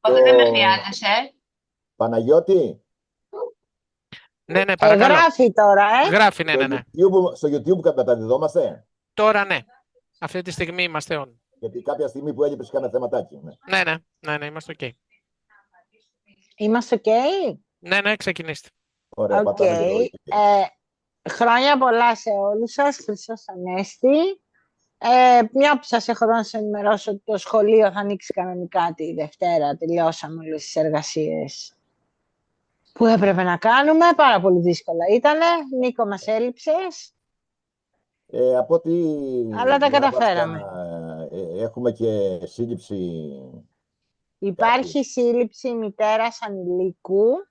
Όχι, δεν με χρειάζεσαι. Παναγιώτη, Ναι, ναι, παρακαλώ. Γράφει τώρα, Γράφει, ναι, ναι, ναι. στο YouTube μεταδιδόμαστε. Τώρα ναι. Αυτή τη στιγμή είμαστε on. Γιατί κάποια στιγμή που έλειπες κάνα θεματάκι. Ναι. Ναι, ναι, ναι, ναι, είμαστε OK. Είμαστε OK. Ναι, ναι, ξεκινήστε. Ωραία, πατάμε και το Χρόνια πολλά σε όλους σας. Χριστός Ανέστη. Μια που σας έχω εδώ να σας ενημερώσω ότι το σχολείο θα ανοίξει κανονικά τη Δευτέρα. Τελειώσαμε όλες τις εργασίες που έπρεπε να κάνουμε. Πάρα πολύ δύσκολα ήτανε. Νίκο, μας έλειψες. Από ό,τι Αλλά τα διάβασκα, καταφέραμε. έχουμε και σύλληψη. Υπάρχει σύλληψη μητέρας ανηλίκου,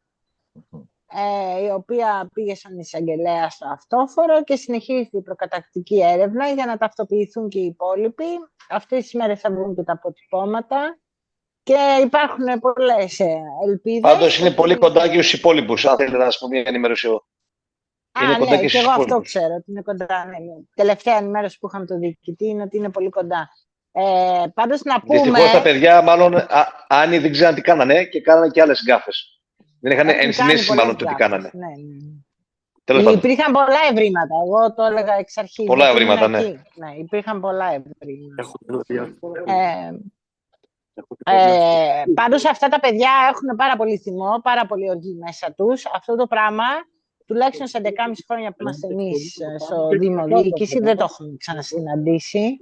η οποία πήγε στον εισαγγελέα στο αυτόφορο και συνεχίζει η προκατακτική έρευνα για να ταυτοποιηθούν και οι υπόλοιποι. Αυτές τις μέρες θα βγουν και τα αποτυπώματα και υπάρχουν πολλές ελπίδες. Πάντως είναι πολύ κοντά και στους υπόλοιπους, αν θέλετε να σας πω μια ενημέρωση εγώ. Ναι, και εγώ αυτό ξέρω, ότι είναι κοντά. Ναι. Τελευταία ενημέρωση που είχαμε το διοικητή είναι ότι είναι πολύ κοντά. Πάντως να πούμε... Δυστυχώς τα παιδιά μάλλον Άννη δεν ξέραν τι κάνανε και κάνανε και άλλες γκάφες. Δεν είχαν ενσυναίσθηση μάλλον το τι κάνανε. Ναι. Υπήρχαν πολλά ευρήματα. Εγώ το έλεγα εξ αρχής. Πολλά ευρήματα, ναι. Υπήρχαν πολλά ευρήματα. Πάντως αυτά τα παιδιά έχουν πάρα πολύ θυμό, πάρα πολύ οργή μέσα τους. Αυτό το πράγμα, τουλάχιστον σε 11,5 χρόνια που είμαστε εμείς στο Δήμο Διοίκηση, δεν το έχουμε ξανασυναντήσει.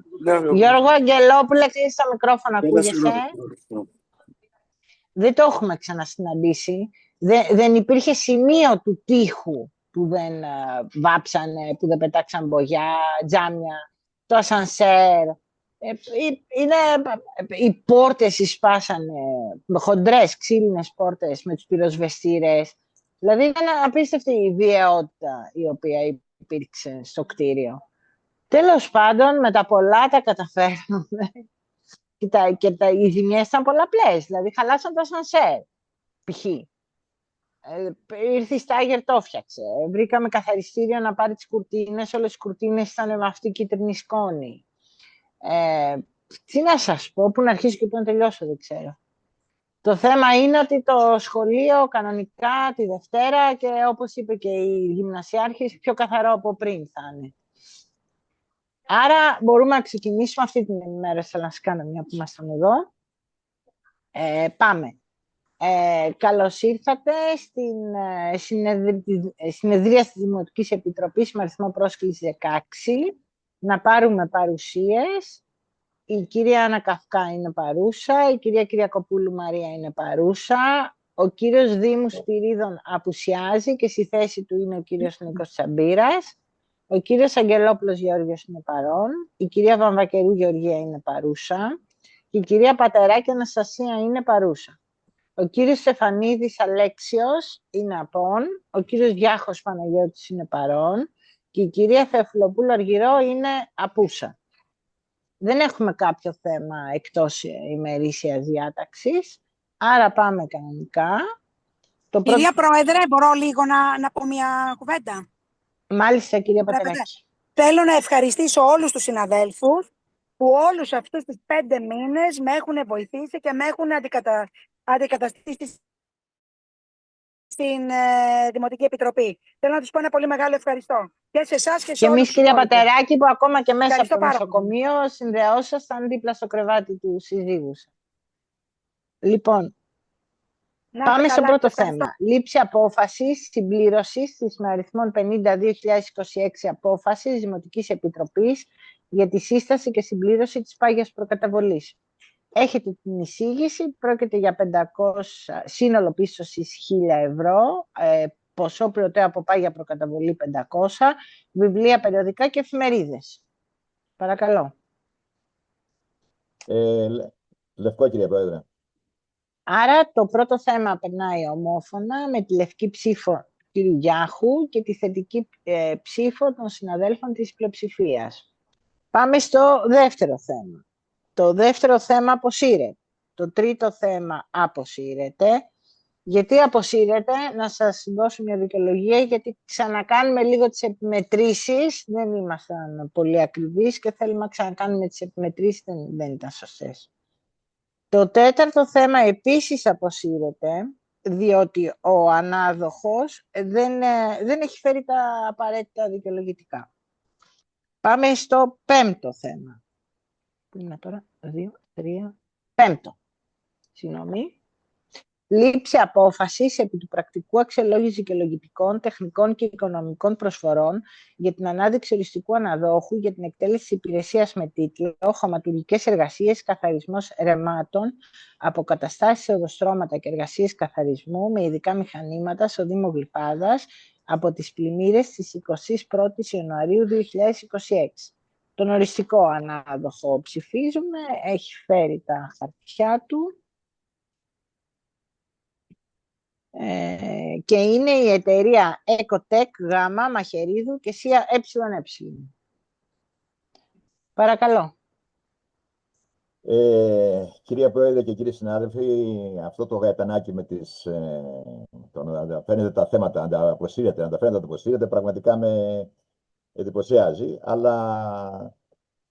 Γιώργο Αγγελόπουλε, κλείσεις το μικρόφωνο, ακούγεσαι. Δεν το έχουμε ξανασυναντήσει. Δεν υπήρχε σημείο του τείχου που δεν βάψανε, που δεν πετάξαν μπογιά, τζάμια, το ασανσέρ. Οι πόρτες σπάσανε, χοντρές ξύλινες πόρτες με τους πυροσβεστήρες. Δηλαδή ήταν απίστευτη η βιαιότητα η οποία υπήρξε στο κτίριο. Τέλος πάντων, με τα πολλά τα καταφέρνουμε και οι ζημιές ήταν πολλαπλές. Δηλαδή χαλάσαν το ασανσέρ, π.χ. Ήρθε η Στάγερ, το έφτιαξε. Βρήκαμε καθαριστήριο να πάρει τις κουρτίνες. Όλες οι κουρτίνες ήταν με αυτή κίτρινη σκόνη. Τι να σας πω, πού να αρχίσω και πού να τελειώσω, δεν ξέρω. Το θέμα είναι ότι το σχολείο κανονικά τη Δευτέρα και όπως είπε και η γυμνασιάρχης, πιο καθαρό από πριν θα είναι. Άρα μπορούμε να ξεκινήσουμε αυτή την ενημέρωση. Θέλω να σας κάνω μια που ήμασταν εδώ. Πάμε. Καλώς ήρθατε στην συνεδρία της Δημοτικής Επιτροπής με αριθμό πρόσκληση 16. Να πάρουμε παρουσίες. Η κυρία Άννα Καυκά είναι παρούσα, η κυρία Κυριακοπούλου Μαρία είναι παρούσα, ο κύριος Δήμου Σπυρίδων απουσιάζει και στη θέση του είναι ο κύριος Νίκος Τσαμπύρας, ο κύριος Αγγελόπουλος Γεώργιος είναι παρόν, η κυρία Βαμβακερού Γεωργία είναι παρούσα, η κυρία Πατεράκη Αναστασία είναι παρούσα. Ο κύριος Στεφανίδης Αλέξιος είναι απόν, ο κύριος Διάχος Παναγιώτης είναι παρόν και η κυρία Θεοφιλοπούλου Αργυρό είναι απούσα. Δεν έχουμε κάποιο θέμα εκτός ημερήσιας διάταξης, άρα πάμε κανονικά. Κυρία Πρόεδρε, μπορώ λίγο να πω μια κουβέντα? Μάλιστα, κυρία Πατεράκη. Θέλω να ευχαριστήσω όλους τους συναδέλφους που όλους αυτούς τους 5 μήνες με έχουν βοηθήσει και με έχουν αντικαταστήσει στην Δημοτική Επιτροπή. Θέλω να τους πω ένα πολύ μεγάλο ευχαριστώ. Και σε εσάς και σε όλους. Και εμείς, κυρία Πατεράκη, που ακόμα και μέσα από το νοσοκομείο συνδεώσασταν δίπλα στο κρεβάτι του συζύγου. Λοιπόν, πάμε στο πρώτο θέμα. Λήψη απόφασης συμπλήρωσης της με αριθμόν 50-2026 απόφασης Δημοτικής Επιτροπής για τη σύσταση και συμπλήρωση της πάγιας προκαταβολής. Έχετε την εισήγηση, πρόκειται για 500, σύνολο πίστοσης 1.000 ευρώ, ποσό πληρωτέο από πάγια προκαταβολή 500, βιβλία, περιοδικά και εφημερίδες. Παρακαλώ. Λευκό, κυρία Πρόεδρε. Άρα το πρώτο θέμα περνάει ομόφωνα με τη λευκή ψήφο του κ. Γιάχου και τη θετική ψήφο των συναδέλφων της πλειοψηφίας. Πάμε στο δεύτερο θέμα. Το δεύτερο θέμα αποσύρεται. Το τρίτο θέμα αποσύρεται. Γιατί αποσύρεται, να σας δώσω μια δικαιολογία, γιατί ξανακάνουμε λίγο τις επιμετρήσεις. Δεν ήμασταν πολύ ακριβείς και θέλουμε να ξανακάνουμε τις επιμετρήσεις, δεν ήταν σωστές. Το τέταρτο θέμα επίσης αποσύρεται, διότι ο ανάδοχος δεν έχει φέρει τα απαραίτητα δικαιολογητικά. Πάμε στο πέμπτο θέμα. Πού είναι τώρα, 2, 3, πέμπτο. Συγγνώμη. Λήψη απόφασης επί του πρακτικού αξιολόγηση δικαιολογητικών, τεχνικών και οικονομικών προσφορών για την ανάδειξη οριστικού αναδόχου για την εκτέλεση της υπηρεσίας με τίτλο «Χωματουργικές εργασίες, καθαρισμός ρεμάτων, αποκαταστάσεις οδοστρώματα και εργασίες καθαρισμού με ειδικά μηχανήματα στο Δήμο Γλυφάδας από τις πλημμύρες της 21ης Ιανουαρίου 2026». Τον οριστικό ανάδοχο ψηφίζουμε, έχει φέρει τα χαρτιά του. Και είναι η εταιρεία Ecotec Γ Μαχαιρίδου και ΣΥΑ ΕΕ. Παρακαλώ. Κυρία Πρόεδρε και κύριοι συνάδελφοι, αυτό το γαϊτανάκι με να φαίνεται τα θέματα, να τα αποσύρετε, πραγματικά με εντυπωσιάζει, αλλά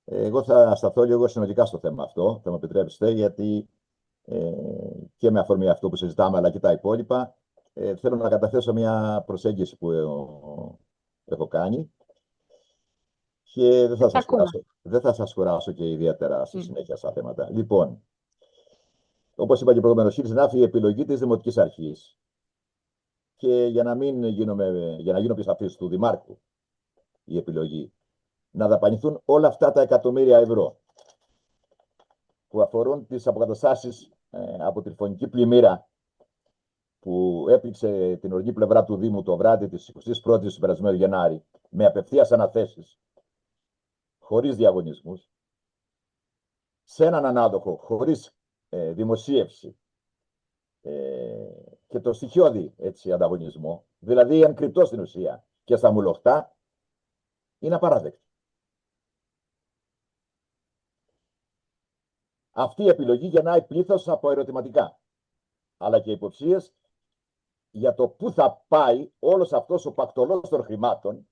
εγώ θα σταθώ λίγο συνολικά στο θέμα αυτό, θα μου επιτρέψετε, γιατί και με αφορμή αυτό που συζητάμε, αλλά και τα υπόλοιπα, θέλω να καταθέσω μια προσέγγιση που έχω κάνει και δεν θα σας κουράσω και ιδιαίτερα στη συνέχεια στα θέματα. Λοιπόν, όπως είπα και προηγουμένως, συνάφη η επιλογή της Δημοτικής Αρχής και για να γίνω πιο σαφής του Δημάρχου η επιλογή, να δαπανηθούν όλα αυτά τα εκατομμύρια ευρώ που αφορούν τις αποκαταστάσεις από τη φωνική πλημμύρα που έπληξε την ορεινή πλευρά του Δήμου το βράδυ της 21ης του περασμένου Γενάρη, με απευθείας αναθέσεις, χωρίς διαγωνισμούς, σε έναν ανάδοχο, χωρίς δημοσίευση και το στοιχειώδη ανταγωνισμό, δηλαδή εν κρυπτό στην ουσία και στα μουλοχτά, είναι απαράδεκτο. Αυτή η επιλογή γεννάει πλήθος από ερωτηματικά, αλλά και υποψίες για το πού θα πάει όλος αυτός ο πακτολός των χρημάτων,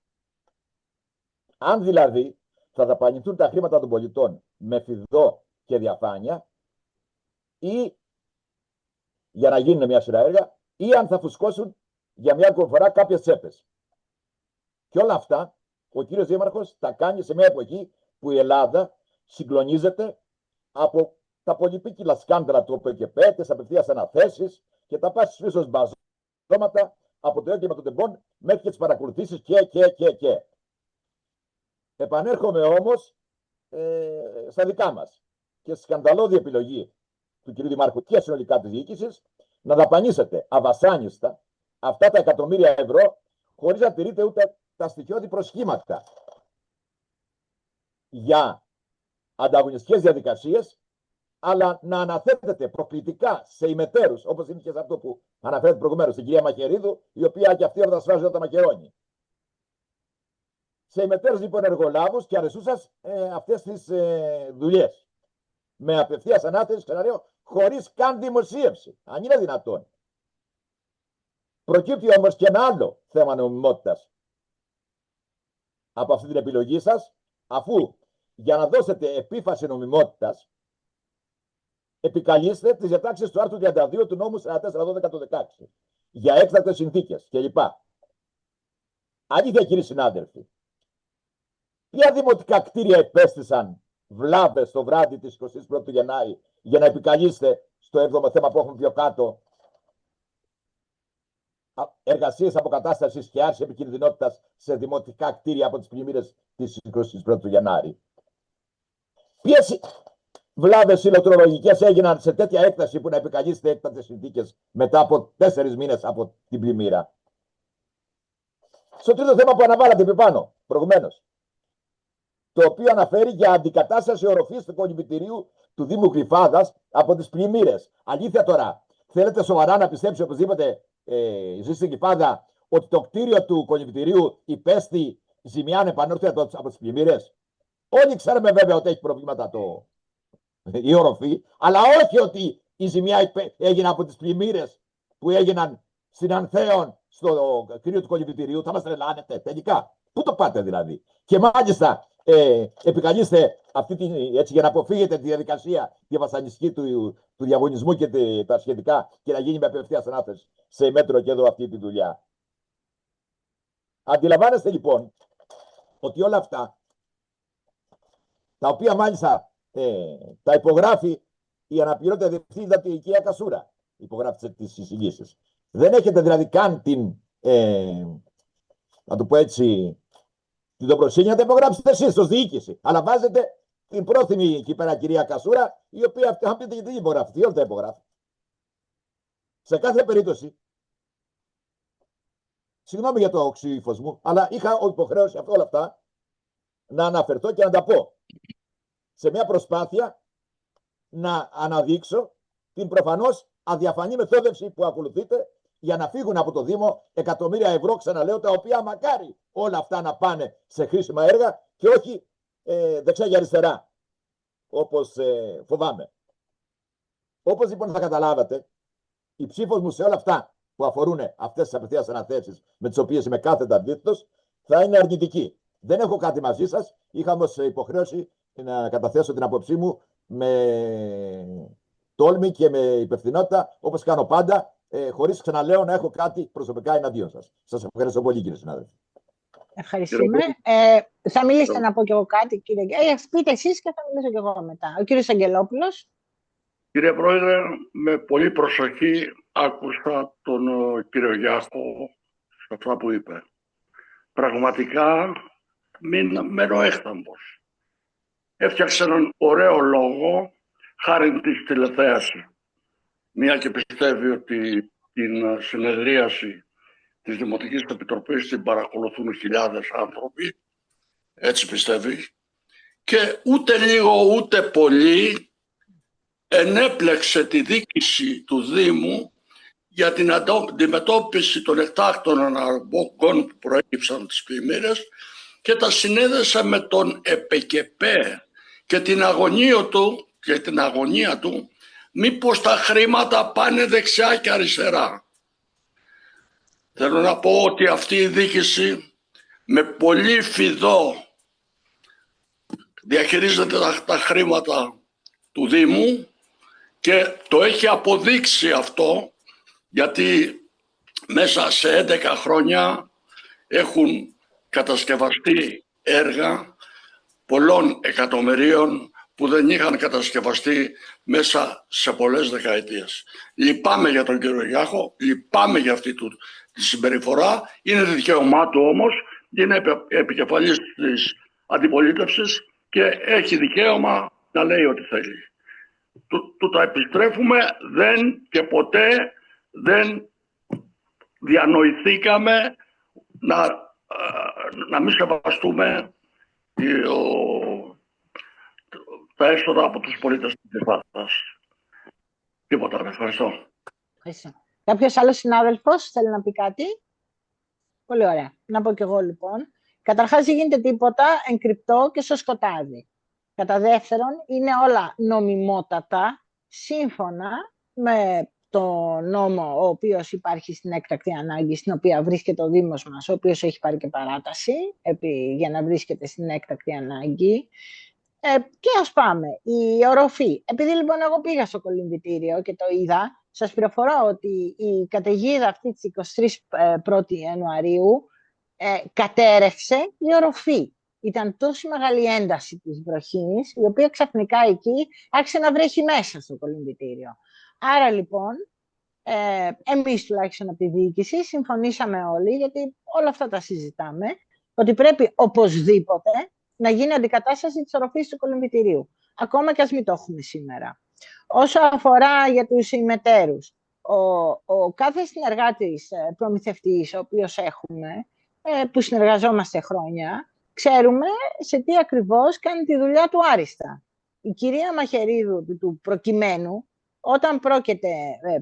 αν δηλαδή θα δαπανηθούν τα χρήματα των πολιτών με φιδό και διαφάνεια, ή για να γίνουν μια σειρά έργα, ή αν θα φουσκώσουν για μια ακόμη φορά κάποιες τσέπες. Και όλα αυτά ο κύριος Δήμαρχος τα κάνει σε μια εποχή που η Ελλάδα συγκλονίζεται από τα πολυπίκυλα σκάνδαλα του ΟΠΕΚΕΠΕ, τις απευθείας αναθέσεις και τα πάσης πίσω μπαζώματα από το έγκλημα των τεμπών μέχρι και τις παρακολουθήσεις και. Επανέρχομαι όμως στα δικά μας και στη σκανδαλώδη επιλογή του κ. Δημάρχου και συνολικά της διοίκησης να δαπανίσετε αβασάνιστα αυτά τα εκατομμύρια ευρώ χωρίς να τηρείτε ούτε τα στοιχειώδη προσχήματα για ανταγωνιστικές διαδικασίες, αλλά να αναθέτετε προκλητικά σε ημετέρους, όπως είναι και σε αυτό που αναφέρεται προηγουμένως, την κυρία Μαχαιρίδου, η οποία και αυτή όταν σφράζει τα μαχαιρώνει. Σε ημετέρους λοιπόν εργολάβους και αρεσούσας αυτές τις δουλειές. Με απευθείας ανάθεση, ξαναλέω, χωρίς καν δημοσίευση. Αν είναι δυνατόν. Προκύπτει όμως και ένα άλλο θέμα νομιμότητας από αυτή την επιλογή σας, αφού για να δώσετε επίφαση νομιμότητας επικαλείστε τις διατάξεις του άρθρου 32 του νόμου 4412 του 16 για έκτακτες συνθήκες κλπ. Αλήθεια, κύριοι συνάδελφοι, ποια δημοτικά κτίρια υπέστησαν βλάβες το βράδυ της 21ης του Γενάρη για να επικαλείστε στο 7ο θέμα που έχουμε πιο κάτω εργασίες αποκατάστασης και άρση επικινδυνότητας σε δημοτικά κτίρια από τις πλημμύρες της 21ης του Γενάρη? Ποιες βλάβες ηλεκτρολογικές έγιναν σε τέτοια έκταση που να επικαλείστε έκτακτες συνθήκες μετά από 4 μήνες από την πλημμύρα? Στο τρίτο θέμα που αναβάλατε πιο πάνω προηγουμένως, το οποίο αναφέρει για αντικατάσταση οροφής του κολυμβητηρίου του Δήμου Γλυφάδας από τις πλημμύρες. Αλήθεια τώρα, θέλετε σοβαρά να πιστέψει οπωσδήποτε ζει στην Γλυφάδα ότι το κτίριο του κολυμβητηρίου υπέστη ζημιά ανεπανόρθωτα από τις πλημμύρες? Όλοι ξέρουμε βέβαια ότι έχει προβλήματα η οροφή, αλλά όχι ότι η ζημιά έγινε από τις πλημμύρες που έγιναν στην Ανθέων στο κτίριο του κολυμβητηρίου. Θα μας τρελάνετε τελικά? Πού το πάτε δηλαδή? Και μάλιστα επικαλείστε έτσι, για να αποφύγετε τη διαδικασία τη βασανιστική του διαγωνισμού και τα σχετικά και να γίνει με απευθείας ανάθεση σε μέτρο και εδώ αυτή τη δουλειά. Αντιλαμβάνεστε λοιπόν ότι όλα αυτά, τα οποία μάλιστα τα υπογράφει η αναπληρώτρια διευθύντρια η κυρία Κασούρα, υπογράφει τις εισηγήσεις. Δεν έχετε δηλαδή καν την, να το πω έτσι, την dobrοσύνη να τα υπογράψετε εσείς ως διοίκηση. Αλλά βάζετε την πρόθυμη εκεί πέρα κυρία Κασούρα, η οποία αν πείτε γιατί υπογράφει, τι όλα τα υπογράφει. Σε κάθε περίπτωση, συγγνώμη για το οξύφος μου, αλλά είχα υποχρέωση αυτά όλα αυτά να αναφερθώ και να τα πω. Σε μια προσπάθεια να αναδείξω την προφανώς αδιαφανή μεθόδευση που ακολουθείτε για να φύγουν από το Δήμο εκατομμύρια ευρώ, ξαναλέω, τα οποία μακάρι όλα αυτά να πάνε σε χρήσιμα έργα και όχι δεξιά και αριστερά, όπως φοβάμαι. Όπως λοιπόν θα καταλάβατε, η ψήφος μου σε όλα αυτά που αφορούν αυτές τις απευθείας αναθέσεις με τις οποίες είμαι κάθετα αντίθετος θα είναι αρνητική. Δεν έχω κάτι μαζί σας, είχα όμως υποχρέωση να καταθέσω την άποψή μου με τόλμη και με υπευθυνότητα, όπως κάνω πάντα, χωρίς, ξαναλέω, να έχω κάτι προσωπικά εναντίον σας. Σας ευχαριστώ πολύ, κύριε συνάδελφε. Ευχαριστούμε. Θα μιλήσετε να πω κι εγώ κάτι, κύριε. Πείτε εσείς και θα μιλήσω κι εγώ μετά. Ο κύριος Αγγελόπουλος. Κύριε Πρόεδρε, με πολύ προσοχή άκουσα τον κύριο Γιάκο σε αυτά που είπε. Πραγματικά μένω έκθαμπος. Έφτιαξε έναν ωραίο λόγο χάρη της τηλεθέασης. Μια και πιστεύει ότι την συνεδρίαση της Δημοτικής Επιτροπής την παρακολουθούν χιλιάδες άνθρωποι. Έτσι πιστεύει. Και ούτε λίγο ούτε πολύ ενέπλεξε τη διοίκηση του Δήμου για την αντιμετώπιση των εκτάκτων αναγκών που προέκυψαν τις πλημμύρες και τα συνέδεσε με τον ΕΠΚΕΠΕ και την αγωνία του μήπως τα χρήματα πάνε δεξιά και αριστερά. Θέλω να πω ότι αυτή η διοίκηση με πολύ φιδό διαχειρίζεται τα χρήματα του Δήμου και το έχει αποδείξει αυτό, γιατί μέσα σε 11 χρόνια έχουν κατασκευαστεί έργα πολλών εκατομμυρίων που δεν είχαν κατασκευαστεί μέσα σε πολλές δεκαετίες. Λυπάμαι για τον κύριο Γιάχο, λυπάμαι για αυτή τη συμπεριφορά. Είναι δικαίωμά του όμως, είναι επικεφαλής της αντιπολίτευσης και έχει δικαίωμα να λέει ό,τι θέλει. Του τα επιστρέφουμε, και ποτέ δεν διανοηθήκαμε να μην σεβαστούμε τα έσοδα από τους πολίτες της Ελλάδας. Τίποτα, ευχαριστώ. Κάποιος άλλος συνάδελφος θέλει να πει κάτι? Πολύ ωραία. Να πω κι εγώ λοιπόν. Καταρχάς δεν γίνεται τίποτα εγκρυπτό και στο σκοτάδι. Κατά δεύτερον, είναι όλα νομιμότατα, σύμφωνα με το νόμο ο οποίος υπάρχει στην έκτακτη ανάγκη, στην οποία βρίσκεται ο Δήμος μας, ο οποίος έχει πάρει και παράταση για να βρίσκεται στην έκτακτη ανάγκη. Και ας πάμε, η οροφή. Επειδή λοιπόν εγώ πήγα στο κολυμβητήριο και το είδα, σας πληροφορώ ότι η καταιγίδα αυτή της 23 Ιανουαρίου κατέρευσε η οροφή. Ήταν τόση μεγάλη ένταση της βροχής, η οποία ξαφνικά εκεί άρχισε να βρέχει μέσα στο κολυμβητήριο. Άρα λοιπόν, εμείς τουλάχιστον από τη διοίκηση συμφωνήσαμε όλοι, γιατί όλα αυτά τα συζητάμε, ότι πρέπει οπωσδήποτε να γίνει αντικατάσταση της οροφής του κολυμβητηρίου. Ακόμα και ας μην το έχουμε σήμερα. Όσο αφορά για τους ημετέρους, ο κάθε συνεργάτης προμηθευτής, ο οποίος έχουμε, που συνεργαζόμαστε χρόνια, ξέρουμε σε τι ακριβώς κάνει τη δουλειά του άριστα. Η κυρία Μαχαιρίδου του προκειμένου, όταν πρόκειται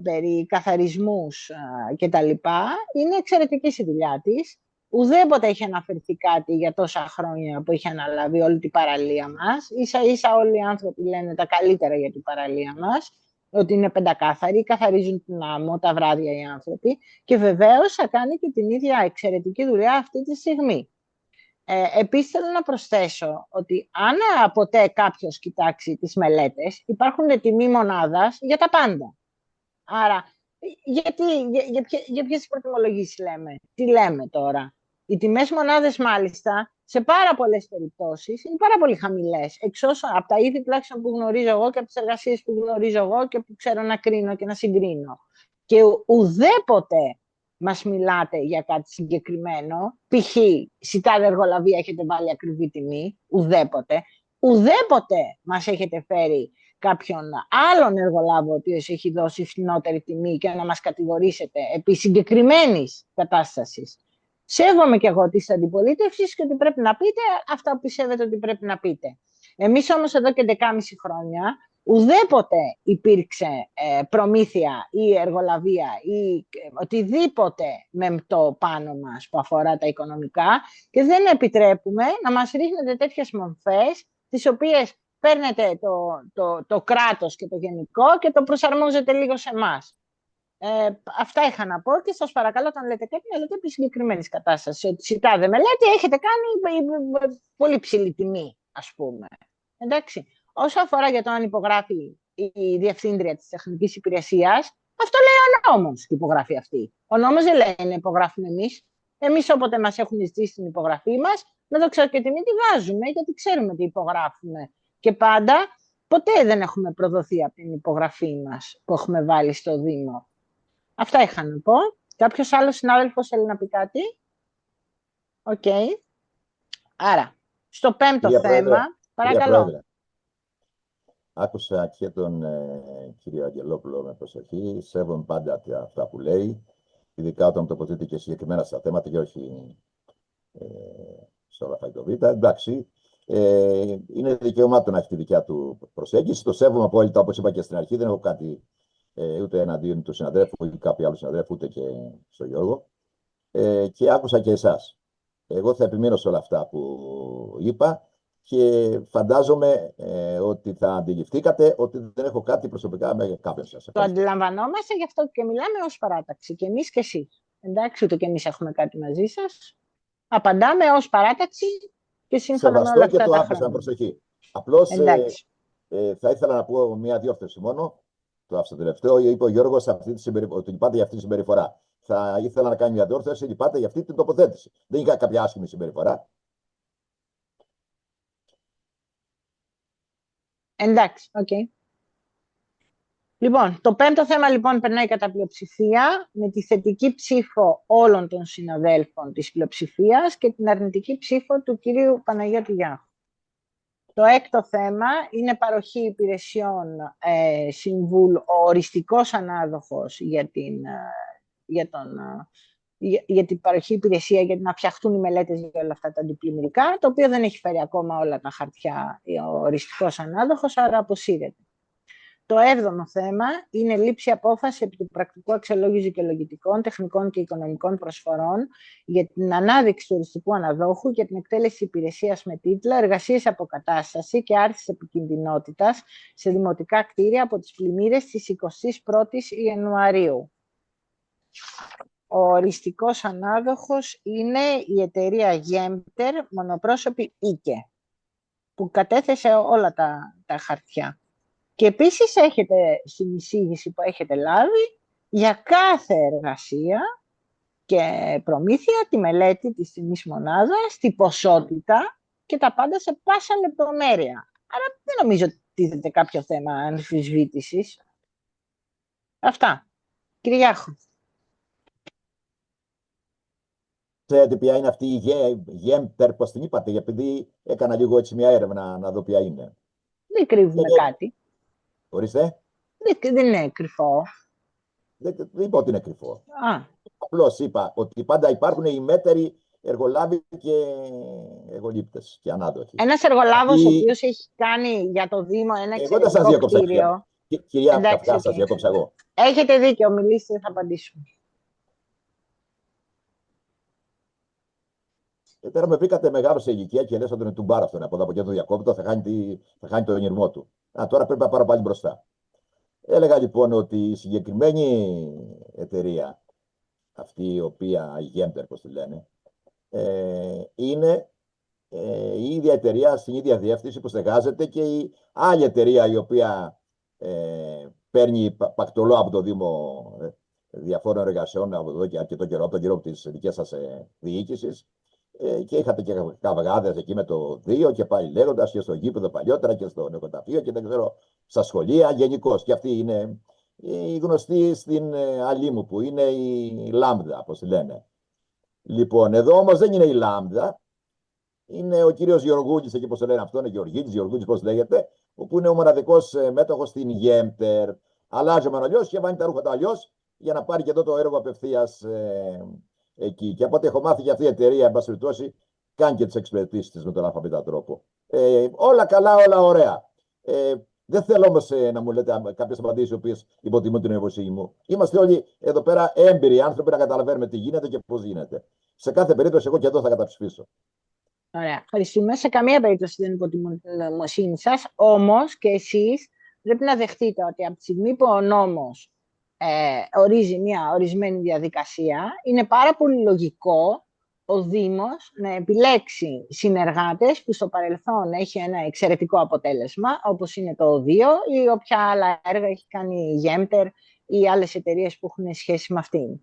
περί καθαρισμούς και τα λοιπά, είναι εξαιρετική στη δουλειά της. Ουδέποτε έχει αναφερθεί κάτι για τόσα χρόνια που έχει αναλάβει όλη την παραλία μας. Ίσα-ίσα όλοι οι άνθρωποι λένε τα καλύτερα για την παραλία μας, ότι είναι πεντακάθαροι, καθαρίζουν την άμμο τα βράδια οι άνθρωποι και βεβαίως θα κάνει και την ίδια εξαιρετική δουλειά αυτή τη στιγμή. Επίσης θέλω να προσθέσω ότι αν ποτέ κάποιος κοιτάξει τις μελέτες, υπάρχουν τιμοί μονάδας για τα πάντα. Άρα, για ποιες προτιμολογήσεις λέμε, τι λέμε τώρα. Οι τιμές μονάδες μάλιστα, σε πάρα πολλές περιπτώσεις, είναι πάρα πολύ χαμηλές. Από τα είδη τουλάχιστον που γνωρίζω εγώ και από τις εργασίες που γνωρίζω εγώ και που ξέρω να κρίνω και να συγκρίνω. Και ουδέποτε μας μιλάτε για κάτι συγκεκριμένο, π.χ. σιτάδε εργολαβία έχετε βάλει ακριβή τιμή, ουδέποτε μας έχετε φέρει κάποιον άλλον εργολάβο ο οποίος έχει δώσει φθηνότερη τιμή και να μας κατηγορήσετε επί συγκεκριμένης κατάστασης. Σέβομαι και εγώ τις αντιπολίτευσεις και ότι πρέπει να πείτε αυτά που πιστεύετε ότι πρέπει να πείτε. Εμείς όμως εδώ και 10,5 χρόνια ουδέποτε υπήρξε προμήθεια ή εργολαβία ή οτιδήποτε μεμπτό πάνω μας που αφορά τα οικονομικά και δεν επιτρέπουμε να μας ρίχνετε τέτοιες μορφές τις οποίες παίρνετε το κράτος και το γενικό και το προσαρμόζετε λίγο σε εμάς. Αυτά είχα να πω και σας παρακαλώ όταν λέτε κάτι να λέτε επί συγκεκριμένης κατάστασης. Ότι σιτάδε μελέτη έχετε κάνει πολύ ψηλή τιμή, ας πούμε. Εντάξει. Όσο αφορά για το αν υπογράφει η διευθύντρια της τεχνικής υπηρεσίας, αυτό λέει ο νόμος, την υπογράφει αυτή. Ο νόμος δεν λέει να υπογράφουμε εμείς. Εμείς όποτε μας έχουν ζητήσει την υπογραφή μας, να το ξέρω και τιμή τη βάζουμε, γιατί ξέρουμε τι υπογράφουμε. Και πάντα, ποτέ δεν έχουμε προδοθεί από την υπογραφή μας που έχουμε βάλει στο Δήμο. Αυτά είχα να πω. Κάποιος άλλος συνάδελφος θέλει να πει κάτι? Οκ. Άρα, στο πέμπτο θέμα, παρακαλώ. Άκουσα και τον κύριο Αγγελόπουλο με προσοχή. Σέβομαι πάντα αυτά που λέει, ειδικά όταν τοποθετείται και συγκεκριμένα στα θέματα και όχι σε όλα αυτά το β'. Εντάξει, είναι δικαίωμά του να έχει τη δικιά του προσέγγιση. Το σέβομαι απόλυτα, όπως είπα και στην αρχή. Δεν έχω κάτι ούτε εναντίον του συναδέλφου ή κάποιου άλλου συναδέλφου, ούτε και στον Γιώργο. Και άκουσα και εσάς. Εγώ θα επιμείνω σε όλα αυτά που είπα. Και φαντάζομαι ότι θα αντιληφθήκατε ότι δεν έχω κάτι προσωπικά με κάποιον σας. Το αντιλαμβανόμαστε, γι' αυτό και μιλάμε ως παράταξη. Και εμείς και εσείς. Εντάξει, ούτε και εμείς έχουμε κάτι μαζί σας. Απαντάμε ως παράταξη και σύμφωνα με όλα αυτά τα χρόνια. Και το άκουσα με προσοχή. Απλώς θα ήθελα να πω μία διόρθωση μόνο. Το άφησα τελευταίο. Είπε ο Γιώργος ότι λυπάται για αυτή τη συμπεριφορά. Θα ήθελα να κάνει μια διόρθωση. Λυπάται για αυτή την τοποθέτηση. Δεν είχα κάποια άσχημη συμπεριφορά. Εντάξει, οκ. Λοιπόν, το πέμπτο θέμα λοιπόν περνάει κατά πλειοψηφία με τη θετική ψήφο όλων των συναδέλφων της πλειοψηφίας και την αρνητική ψήφο του κυρίου Παναγιώτη Γιάχου. Το έκτο θέμα είναι παροχή υπηρεσιών συμβούλου, ο οριστικός ανάδοχος για την παροχή υπηρεσία για να φτιαχτούν οι μελέτες για όλα αυτά τα αντιπλημμυρικά, το οποίο δεν έχει φέρει ακόμα όλα τα χαρτιά ο οριστικός ανάδοχος, άρα αποσύρεται. Το έβδομο θέμα είναι λήψη απόφαση επί του πρακτικού αξιολόγηση δικαιολογητικών, τεχνικών και οικονομικών προσφορών για την ανάδειξη του οριστικού αναδόχου για την εκτέλεση υπηρεσίας με τίτλο «Εργασίες αποκατάσταση και άρσης επικινδυνότητας σε δημοτικά κτίρια από τις πλημμύρες της 21ης Ιανουαρίου». Ο οριστικός ανάδοχος είναι η εταιρεία Γέμπτερ, μονοπρόσωπη Ίκε, που κατέθεσε όλα τα χαρτιά. Και επίσης έχετε στην εισήγηση που έχετε λάβει για κάθε εργασία και προμήθεια τη μελέτη της τιμής μονάδας, τη ποσότητα και τα πάντα σε πάσα λεπτομέρεια. Άρα δεν νομίζω ότι τίθεται κάποιο θέμα αμφισβήτησης. Αυτά. Κύριε Γιάχου. Ξέρετε ποια είναι αυτή η Γέμπτερ, πώς την είπατε, επειδή έκανα λίγο έτσι μια έρευνα να δω ποια είναι. Δεν κρύβουμε κάτι. Ορίστε. Δεν είναι κρυφό. Δεν είπα ότι είναι κρυφό. Απλώς είπα ότι πάντα υπάρχουν οι μέτεροι εργολάβοι και εργολήπτες και ανάδοχοι. Ένας εργολάβος ο οποίος έχει κάνει για το Δήμο ένα εξαιρετικό κτίριο. Κυρία Καυκά, σας διάκοψα εγώ. Έχετε δίκιο, μιλήστε, θα απαντήσουμε. Τώρα με βρήκατε μεγάλο σε ηλικία και λες ότι είναι τουμπάρα αυτόν. Από εδώ από εκεί το διακόπτω, θα χάνει τον ονειρμό του. Τώρα πρέπει να πάρω πάλι μπροστά. Έλεγα λοιπόν ότι η συγκεκριμένη εταιρεία, αυτή η οποία, η Γέμπτερ, πώς τη λένε, είναι η ίδια εταιρεία στην ίδια διεύθυνση που στεγάζεται και η άλλη εταιρεία η οποία παίρνει πακτολό από το Δήμο διαφόρων εργασιών από εδώ και αρκετό καιρό, από τον καιρό της δικής σας διοίκησης. Και είχατε και καυγάδες εκεί με το 2 και πάλι λέγοντας και στο γήπεδο παλιότερα και στο νοικοταφείο και δεν ξέρω στα σχολεία γενικώς. Και αυτή είναι η γνωστή στην Αλήμου που είναι η Λάμδα, όπως τη λένε. Λοιπόν, εδώ όμως δεν είναι η Λάμδα, είναι ο κύριος Γεωργούλης, εκεί πώς το λένε αυτόν, Γεωργούλης πώς λέγεται, που είναι ο μοναδικός μέτοχος στην Γέμπτερ. Αλλάζει ο αλλιώς και βάνει τα ρούχα του αλλιώς για να πάρει και εδώ το έργο απευθείας εκεί. Και από ό,τι έχω μάθει και αυτή η εταιρεία, εν πάση περιπτώσει, κάνει και τις εξυπηρετήσεις της με τον αλφαβήτα τρόπο. Όλα καλά, όλα ωραία. Δεν θέλω όμως να μου λέτε κάποιες απαντήσεις οι οποίες υποτιμούν την νοημοσύνη μου. Είμαστε όλοι εδώ πέρα έμπειροι άνθρωποι να καταλαβαίνουμε τι γίνεται και πώς γίνεται. Σε κάθε περίπτωση, εγώ και εδώ θα καταψηφίσω. Ωραία. Ευχαριστούμε. Σε καμία περίπτωση δεν υποτιμούν την νοημοσύνη σας. Όμως και εσείς πρέπει να δεχτείτε ότι από τη στιγμή που ο νόμος ορίζει μια ορισμένη διαδικασία, είναι πάρα πολύ λογικό ο Δήμος να επιλέξει συνεργάτες που στο παρελθόν έχει ένα εξαιρετικό αποτέλεσμα, όπως είναι το 2 ή όποια άλλα έργα έχει κάνει η Γέμπτερ ή άλλες εταιρείες που έχουν σχέση με αυτήν.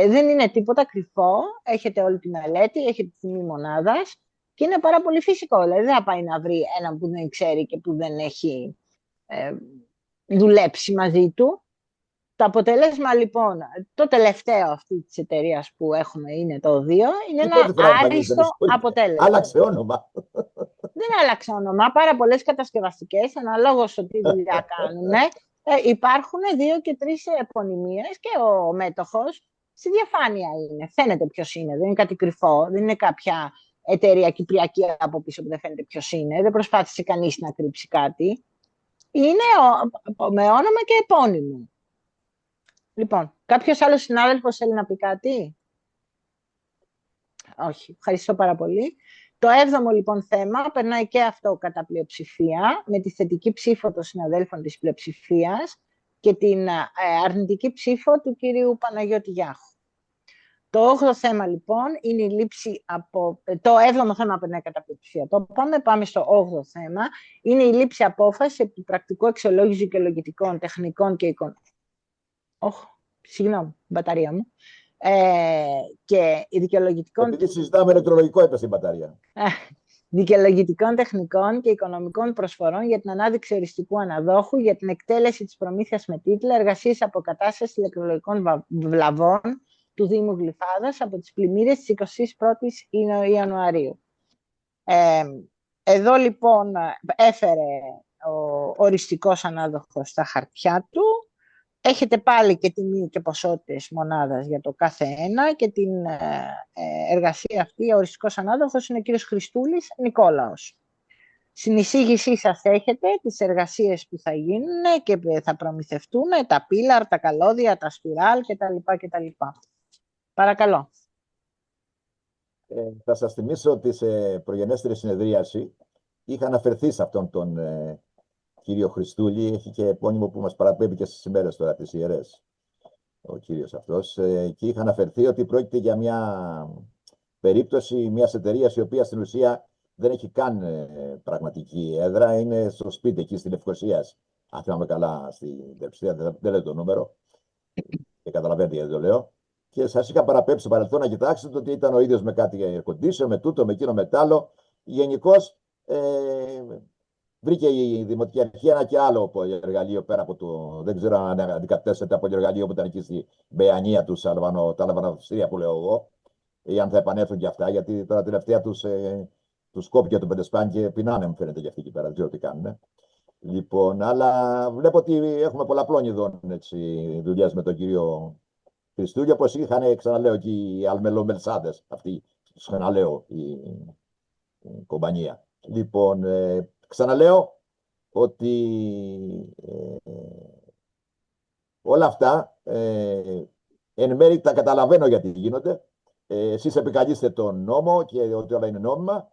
Δεν είναι τίποτα κρυφό, έχετε όλη τη μελέτη, έχετε τη τιμή μονάδας και είναι πάρα πολύ φυσικό. Δηλαδή δεν θα πάει να βρει έναν που δεν ξέρει και που δεν έχει δουλέψει μαζί του. Το αποτέλεσμα λοιπόν, το τελευταίο αυτή της εταιρείας που έχουμε είναι το 2, είναι ένα άριστο αποτέλεσμα. Άλλαξε όνομα. Δεν άλλαξε όνομα. Πάρα πολλές κατασκευαστικές, αναλόγως στο τι δουλειά κάνουν, υπάρχουν 2 και 3 επωνυμίες και ο μέτοχος στη διαφάνεια είναι. Φαίνεται ποιος είναι, δεν είναι κάτι κρυφό, δεν είναι κάποια εταιρεία κυπριακή από πίσω που δεν φαίνεται ποιος είναι, δεν προσπάθησε κανείς να κρύψει κάτι. Είναι με όνομα και επώνυμο. Λοιπόν, κάποιος άλλος συνάδελφος θέλει να πει κάτι? Όχι, ευχαριστώ πάρα πολύ. Το 7ο λοιπόν θέμα περνάει και αυτό κατά πλειοψηφία, με τη θετική ψήφο των συναδέλφων της πλειοψηφίας και την αρνητική ψήφο του κυρίου Παναγιώτη Γιάχου. Το 8ο θέμα λοιπόν είναι η λήψη από... Το 7ο θέμα περνάει κατά πλειοψηφία. Πάμε στο 8ο θέμα. Είναι η λήψη απόφαση επί πρακτικού αξιολόγηση δικαιολογητικών, τεχνικών και συγγνώμη, μπαταρία μου. Και δικαιολογητικών... Επειδή συζητάμε ηλεκτρολογικό, είπε στην μπαταρία. Δικαιολογητικών, τεχνικών και οικονομικών προσφορών για την ανάδειξη οριστικού αναδόχου, για την εκτέλεση της προμήθειας με τίτλο «Εργασίες αποκατάστασης ηλεκτρολογικών βλαβών» του Δήμου Γλυφάδας από τις πλημμύρες της 21ης Ιανουαρίου. Εδώ λοιπόν έφερε ο οριστικός ανάδοχος στα χαρτιά του. Έχετε πάλι και τιμή και ποσότητες μονάδας για το κάθε ένα και την εργασία αυτή, ο οριστικός ανάδοχος είναι ο κύριος Χριστούλης Νικόλαος. Στην εισήγησή σας έχετε τις εργασίες που θα γίνουν και θα προμηθευτούν, τα πίλαρ, τα καλώδια, τα σπιράλ κτλ. Παρακαλώ. Θα σας θυμίσω ότι σε προγενέστερη συνεδρίαση είχα αναφερθεί σε αυτόν τον κύριο Χριστούλη, έχει και επώνυμο που μας παραπέμπει και στις ημέρες τώρα τις ιερές, ο κύριος αυτός, και είχα αναφερθεί ότι πρόκειται για μια περίπτωση μιας εταιρείας η οποία στην ουσία δεν έχει καν πραγματική έδρα, είναι στο σπίτι εκεί στην Λευκωσία, αν θυμάμαι καλά, στην Τερψία, δεν λέω το νούμερο, και καταλαβαίνετε γιατί το λέω. Και σας είχα παραπέψει στο παρελθόν να κοιτάξετε ότι ήταν ο ίδιος με κάτι air condition, με τούτο, με εκείνο, με τ' άλλο. Γενικώς βρήκε η Δημοτική Αρχή ένα και άλλο εργαλείο πέρα από το. Δεν ξέρω αν αντικατέσταται από το εργαλείο που ήταν εκεί στη Μπεανία του, τα Αλβανοθυστήρια που λέω εγώ, ή αν θα επανέλθουν και αυτά, γιατί τώρα τελευταία τους κόπηκε το Πεντεσπάν και πεινάνε, μου φαίνεται, για αυτή εκεί πέρα. Δεν ξέρω τι κάνουν. Λοιπόν, αλλά βλέπω ότι έχουμε πολλαπλών ειδών δουλειές με τον κύριο Χριστούλη, όπως είχαν, ξαναλέω, και οι αλμελομελσάδες, αυτή, ξαναλέω, η κομπανία. Λοιπόν, ξαναλέω ότι όλα αυτά εν μέρει τα καταλαβαίνω γιατί γίνονται. Εσείς επικαλείστε τον νόμο και ότι όλα είναι νόμιμα.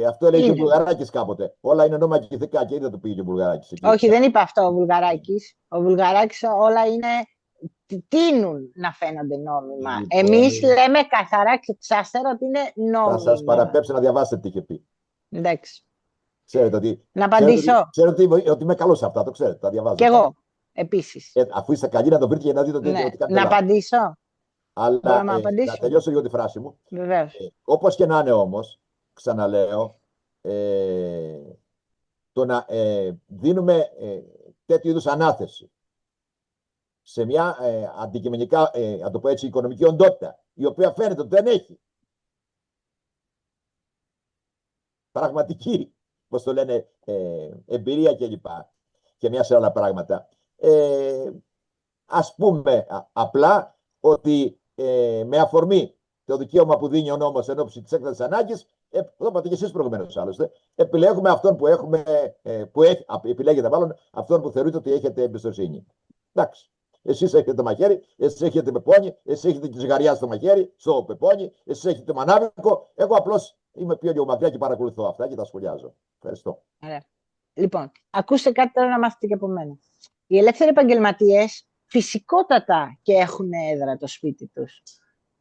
Αυτό λέει και ο Βουλγαράκης κάποτε. Όλα είναι νόμιμα και ηθικά, και δεν το πήγε και ο Βουλγαράκης. Όχι, δεν είπε αυτό ο Βουλγαράκης. Ο Βουλγαράκης όλα είναι τείνουν να φαίνονται νόμιμα. Λοιπόν, Εμείς λέμε καθαρά και εξάστερα ότι είναι Θα σας νόμιμα. παραπέμψω να διαβάσετε τι είχε πει. Εντάξει. Ξέρετε ότι, Να απαντήσω. ξέρετε ότι είμαι καλός σε αυτά, το ξέρετε, τα διαβάζω. Κι εγώ, επίσης. Αφού είστε καλοί να το βρείτε και να δείτε ότι Ναι. ότι κάνετε Να λάθος. απαντήσω. Αλλά Μπορώ να να απαντήσω. τελειώσω λίγο τη φράση μου. Βεβαίως. Όπως και να είναι όμως, ξαναλέω, το να δίνουμε τέτοιου είδους ανάθεση σε μια αντικειμενικά, να το πω έτσι, οικονομική οντότητα, η οποία φαίνεται ότι δεν έχει πραγματική, πώς το λένε, εμπειρία κλπ. Και μια σειρά άλλα πράγματα. Ας πούμε απλά ότι με αφορμή το δικαίωμα που δίνει ο νόμος εν ώψη της έκτακτης ανάγκης, το είπατε και εσείς προηγουμένως άλλωστε, επιλέγουμε αυτόν που έχουμε, επιλέγετε μάλλον αυτόν που θεωρείτε ότι έχετε εμπιστοσύνη. Εντάξει. Εσείς έχετε το μαχαίρι, εσείς έχετε πεπόνι, εσείς έχετε τη ζυγαριά στο μαχαίρι, στο πεπόνι, εσείς έχετε το μανάβικο. Εγώ απλώς είμαι πιο λίγο μακριά και παρακολουθώ αυτά και τα σχολιάζω. Ευχαριστώ. Ωραία. Λοιπόν, ακούστε κάτι τώρα να μάθετε και από μένα. Οι ελεύθεροι επαγγελματίες φυσικότατα και έχουν έδρα το σπίτι τους.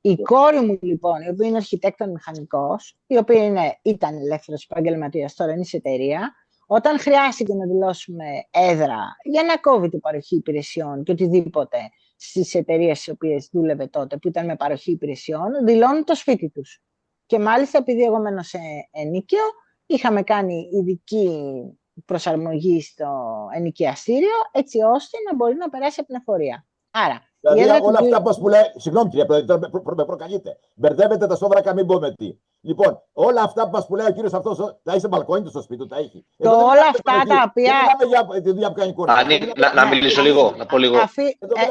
Η κόρη μου λοιπόν, η οποία είναι αρχιτέκτον μηχανικός, η οποία ήταν ελεύθερος επαγγελματίας, τώρα είναι σε εταιρεία, όταν χρειάστηκε να δηλώσουμε έδρα για να κόβει την παροχή υπηρεσιών και οτιδήποτε στις εταιρείες στις οποίες δούλευε τότε, που ήταν με παροχή υπηρεσιών, δηλώνουν το σπίτι τους. Και μάλιστα, επειδή εγώ μένω σε ενοίκιο, είχαμε κάνει ειδική προσαρμογή στο ενοικιαστήριο, έτσι ώστε να μπορεί να περάσει από την εφορία. Άρα, Δηλαδή, όλα αυτά που λέει. Συγγνώμη, κύριε Πρόεδρε, με προκαλείτε. Μπερδεύετε τα σόβρακα, μην πω με τι. Λοιπόν, όλα αυτά που λέει ο κύριος αυτός, τα έχει σε μπαλκόνι του στο σπίτι του, τα έχει. Όλα αυτά τα οποία. Δεν μιλάμε για τη δουλειά που κάνει η κόρη. Να μιλήσω λίγο, να πω λίγο.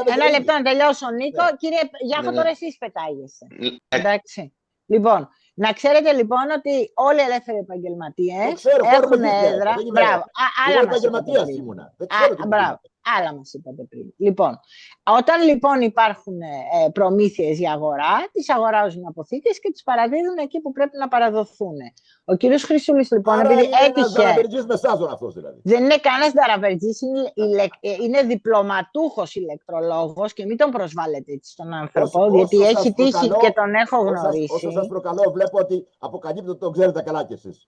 Ένα λεπτό να τελειώσω, Νίκο. Κύριε Γιάχο, τώρα εσείς πετάγεσαι. Εντάξει. Λοιπόν, να ξέρετε λοιπόν ότι όλοι οι ελεύθεροι επαγγελματίες έχουν έδρα. Μπράβο. Άλλα μας είπατε πριν. Λοιπόν, όταν λοιπόν υπάρχουν προμήθειες για αγορά, τις αγοράζουν αποθήκες και τις παραδίδουν εκεί που πρέπει να παραδοθούν. Ο κύριος Χρυσούλης λοιπόν, επειδή έτυχε. Δηλαδή. Δεν είναι κανένας δαραβερτζής, είναι διπλωματούχος ηλεκτρολόγος και μην τον προσβάλλετε έτσι στον άνθρωπο, διότι έχει τύχει και τον έχω γνωρίσει. Όσο σας προκαλώ, βλέπω ότι αποκαλύπτεται ότι τον ξέρετε καλά κι εσείς.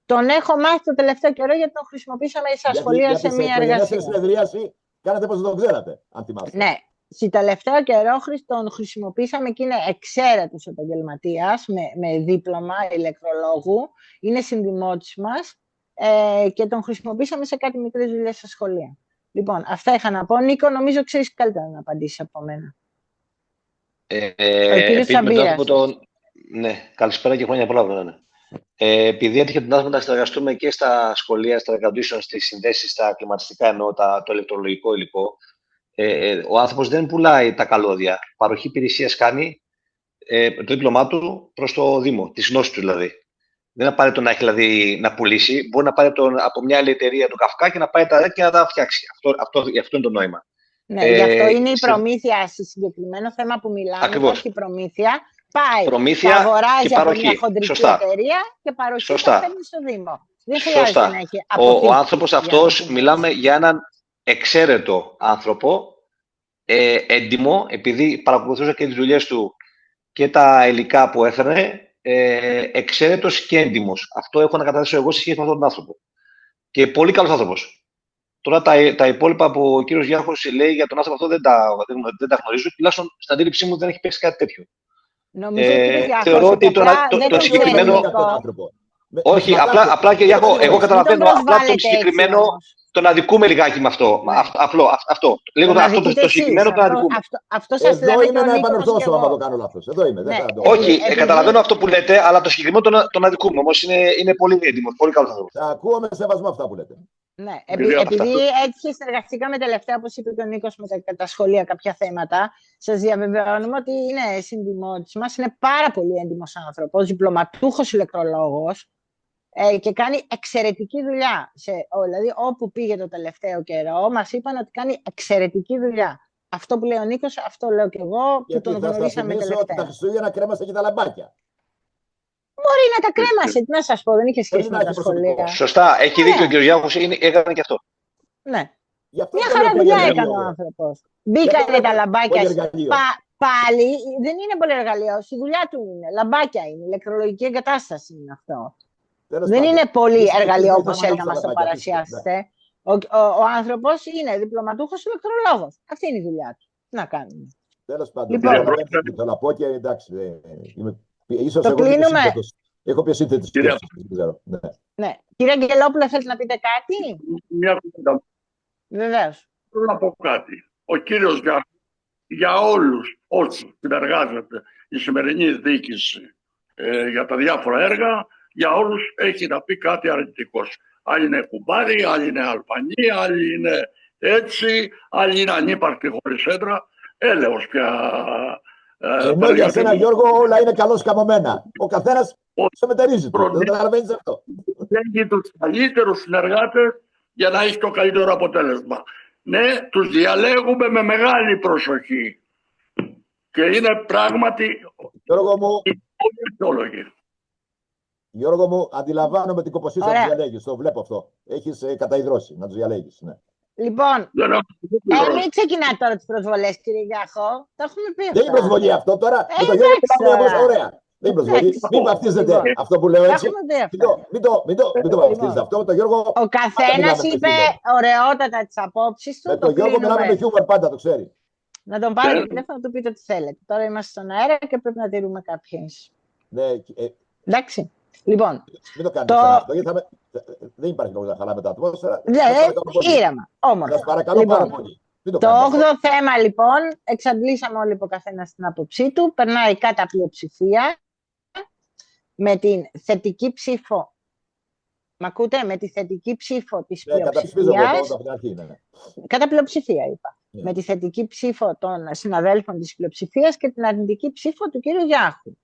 Τον έχω μάθει το τελευταίο καιρό γιατί τον χρησιμοποίησαμε στα σχολεία σε μια εργασία. Συνεδρίαση, κάνατε πως δεν τον ξέρατε, αν θυμάστε. Ναι, στη τελευταίο καιρό τον χρησιμοποίησαμε και είναι εξαίρετος επαγγελματίας με δίπλωμα ηλεκτρολόγου. Είναι συνδημότης μας και τον χρησιμοποίησαμε σε κάτι μικρές δουλειές στα σχολεία. Λοιπόν, αυτά είχα να πω. Νίκο, νομίζω ξέρεις καλύτερα να απαντήσεις από μένα. Ο κύριος Σαμπύρας. Ναι, καλησπέρα και χρόνια πολλά, βέβαια. Επειδή έτυχε την άσχημα να συνεργαστούμε και στα σχολεία, στα air-condition, στις συνδέσεις, στα κλιματιστικά, εννοώ το ηλεκτρολογικό υλικό, ο άνθρωπος δεν πουλάει τα καλώδια. Παροχή υπηρεσίας κάνει το δίπλωμά του προς το Δήμο, τη γνώση του δηλαδή. Δεν είναι απαραίτητο να έχει δηλαδή, να πουλήσει. Μπορεί να πάρει από μια άλλη εταιρεία του Καυκά και να πάει τα και να τα φτιάξει. Αυτό είναι το νόημα. Ναι, γι' αυτό είναι η προμήθεια. Στο συγκεκριμένο θέμα που μιλάμε, ακριβώς. Όχι προμήθεια. Πάει, προμήθεια αγοράζει και από παροχή. μια χοντρική εταιρεία και παροχή τα φέρνει στο Δήμο. Δεν χρειάζεται να έχει ο άνθρωπος αυτός, μιλάμε για έναν εξαίρετο άνθρωπο, έντιμο, επειδή παρακολουθούσα και τις δουλειές του και τα υλικά που έφερνε, εξαίρετος και έντιμος. Αυτό έχω να καταθέσω εγώ σε σχέση με αυτόν τον άνθρωπο. Και πολύ καλός άνθρωπος. Τώρα τα υπόλοιπα που ο κύριος Γιάχος λέει για τον άνθρωπο αυτό δεν τα γνωρίζω. Τουλάχιστον στην αντίληψή μου δεν έχει πέσει κάτι τέτοιο. Νομίζω, θεωρώ ότι το συγκεκριμένο. Όχι, απλά και Γιάχο, εγώ καταλαβαίνω απλά το συγκεκριμένο. Τον αδικούμε λιγάκι με αυτό. Αυτό. Λίγο το συγκεκριμένο τον αδικούμε. Εδώ είμαι να επανορθώσω άμα το κάνω λάθος. Εδώ είμαι. Όχι, καταλαβαίνω αυτό που λέτε, αλλά το συγκεκριμένο τον αδικούμε. Όμως είναι πολύ έντιμο, πολύ καλό άνθρωπο. Ακούω με σεβασμό αυτά που λέτε. Ναι, επειδή έτυχε συνεργαστήκαμε τελευταία, όπως είπε και ο Νίκος, με τα σχολεία κάποια θέματα, σας διαβεβαιώνουμε ότι είναι συνδημότης μας, είναι πάρα πολύ έντιμος άνθρωπος, διπλωματούχος ηλεκτρολόγος και κάνει εξαιρετική δουλειά. Δηλαδή, όπου πήγε το τελευταίο καιρό, μας είπαν ότι κάνει εξαιρετική δουλειά. Αυτό που λέει ο Νίκος, αυτό λέω και εγώ, που τον γνωρίσαμε τελευταία. Ότι τα Χριστούγεννα κρέμασε και τα λαμπάκια. Μπορεί να τα κρέμασε, τι να σας πω, δεν είχε σχέση με τα σχολεία. Σωστά, έχει δίκιο ο κ. Γιάχος, έκανε και αυτό. Ναι. Γι' αυτό Μια το χαρά λέω δουλειά πολυεργαλείο, έκανε ο εγώ. άνθρωπος. Δεν Μπήκανε το λέω τα λαμπάκια. πολυεργαλείο. Πάλι δεν είναι πολυεργαλείο. Η δουλειά του είναι. Λαμπάκια είναι. Ηλεκτρολογική εγκατάσταση είναι αυτό. Τέλος Δεν πάντων. είναι πολύ Εσύ εργαλείο θα όπως μάθω έλεγα στα μας το λαμπάκια, παρασιάσετε. Ο άνθρωπος είναι διπλωματούχος ηλεκτρολόγος. Αυτή είναι η δουλειά του. Τι να κάνουμε. Τέλος πάντων, Λοιπόν. καταλαβαίνετε τι θέλω να πω και εντάξει. Ίσως Το εγώ είμαι κλείνουμε. σύνθετος. Έχω πιο σύνθετες Κυρία. σκέψεις. Δεν ξέρω. Ναι. Ναι. Κύριε Αγγελόπουλε, θέλετε να πείτε κάτι? Μια κουβέντα. Βεβαίως. Θέλω να πω κάτι. Ο κύριος για όλους όσους συνεργάζεται η σημερινή διοίκηση για τα διάφορα έργα, για όλους έχει να πει κάτι αρνητικός. Άλλοι είναι κουμπάροι, άλλοι είναι Αλβανοί, άλλοι είναι έτσι, άλλοι είναι ανύπαρκτοι χωρίς έδρα. Έλεος πια. Ενώ για σένα, Γιώργο, όλα είναι καλώς καμωμένα. Ο καθένας σε μετερίζει του. Δεν καταλαβαίνεις αυτό. Έχει τους καλύτερους συνεργάτες για να έχει το καλύτερο αποτέλεσμα. Ναι, τους διαλέγουμε με μεγάλη προσοχή. Και είναι πράγματι Γιώργο μου, αντιλαμβάνομαι την κοποσή σου να Ωραία. τους διαλέγεις. Το βλέπω αυτό. Έχεις καταϊδρώσει να τους διαλέγεις. Ναι. Λοιπόν, μην ξεκινάτε τώρα τις προσβολές, κύριε Γιάχο. Το έχουμε πει Δεν αυτά. είναι προσβολή αυτό τώρα. Με τον εντάξει, Γιώργο μιλάμε τώρα. ωραία. Δεν είναι προσβολή. Εντάξει. Μην βαφτίζετε Λοιπόν. αυτό που λέω Τα έτσι. έχουμε πει αυτά. Μην το βαφτίζετε αυτό. Με τον Γιώργο. Ο καθένας μιλάμε με είπε χιούμορ. ωραιότατα τις απόψεις του. Με Το τον Γιώργο μιλάμε κλείνουμε. με χιούμορ πάντα, το ξέρει. Να τον πάρετε τηλέφωνο να του πείτε τι θέλετε. Τώρα είμαστε στον αέρα και πρέπει να τηρούμε κάποιες. Ναι, Εντάξει. Λοιπόν, μην το κάνετε ξανά αυτό, γιατί δεν υπάρχει λόγο να χαλάμε τα ατμόσφαιρα. ήρεμα, όμορφα. Σας παρακαλώ Λοιπόν, πάρα πολύ. Μην το το κάνετε 8ο αυτό. θέμα λοιπόν, εξαντλήσαμε όλοι από καθένα την άποψή του, περνάει κατά πλειοψηφία με την θετική ψήφο. Μ' ακούτε? Με τη θετική ψήφο της Καταψηφίζω εγώ πλειοψηφίας. από την αρχή. Ναι. Κατά πλειοψηφία είπα. Ναι. Με τη θετική ψήφο των συναδέλφων της πλειοψηφίας και την αρνητική ψήφο του κύριου Γιάχου.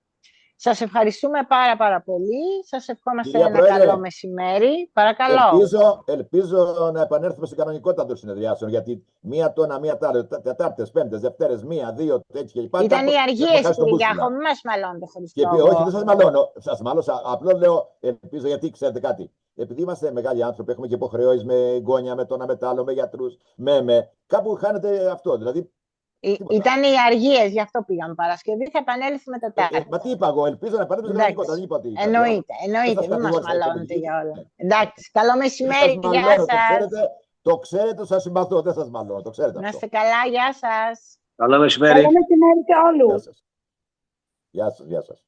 Σας ευχαριστούμε πάρα πολύ. Σας ευχόμαστε Κυρία ένα Πρόεδρε, καλό μεσημέρι. Παρακαλώ. Ελπίζω να επανέλθουμε στην κανονικότητα των συνεδριάσεων. Γιατί μία το ένα, μία το άλλο, Τετάρτες, Πέμπτες, Δευτέρες, μία, δύο, έτσι κλπ. Ήταν οι αργίες, κύριε Γιάχο. Μην μας μαλώνετε χωρίς Και λόγο. όχι, δεν σας μαλώνω. Σας μάλωσα. Απλώς λέω, ελπίζω, γιατί ξέρετε κάτι. Επειδή είμαστε μεγάλοι άνθρωποι, έχουμε και υποχρεώσεις με εγγόνια, με το ένα, με το άλλο, με γιατρούς, κάπου χάνεται αυτό. Δηλαδή, ήταν οι αργίες, γι' αυτό πήγαμε Παρασκευή. Θα επανέλθουμε Τετάρτη. Μα τι είπα εγώ, ελπίζω να επανέλθουμε στην κανονικότητα. Δεν είπα ότι. Εννοείται. Μην μας μαλώνετε για όλα. Εντάξει. Καλό μεσημέρι. Γεια σας. Το ξέρετε, σας συμπαθώ. Δεν σας μαλώνω. Το ξέρετε Να αυτό. είστε καλά. Γεια σας. Καλό μεσημέρι. Καλό μεσημέρι σε όλους. Γεια σας. Γεια σας.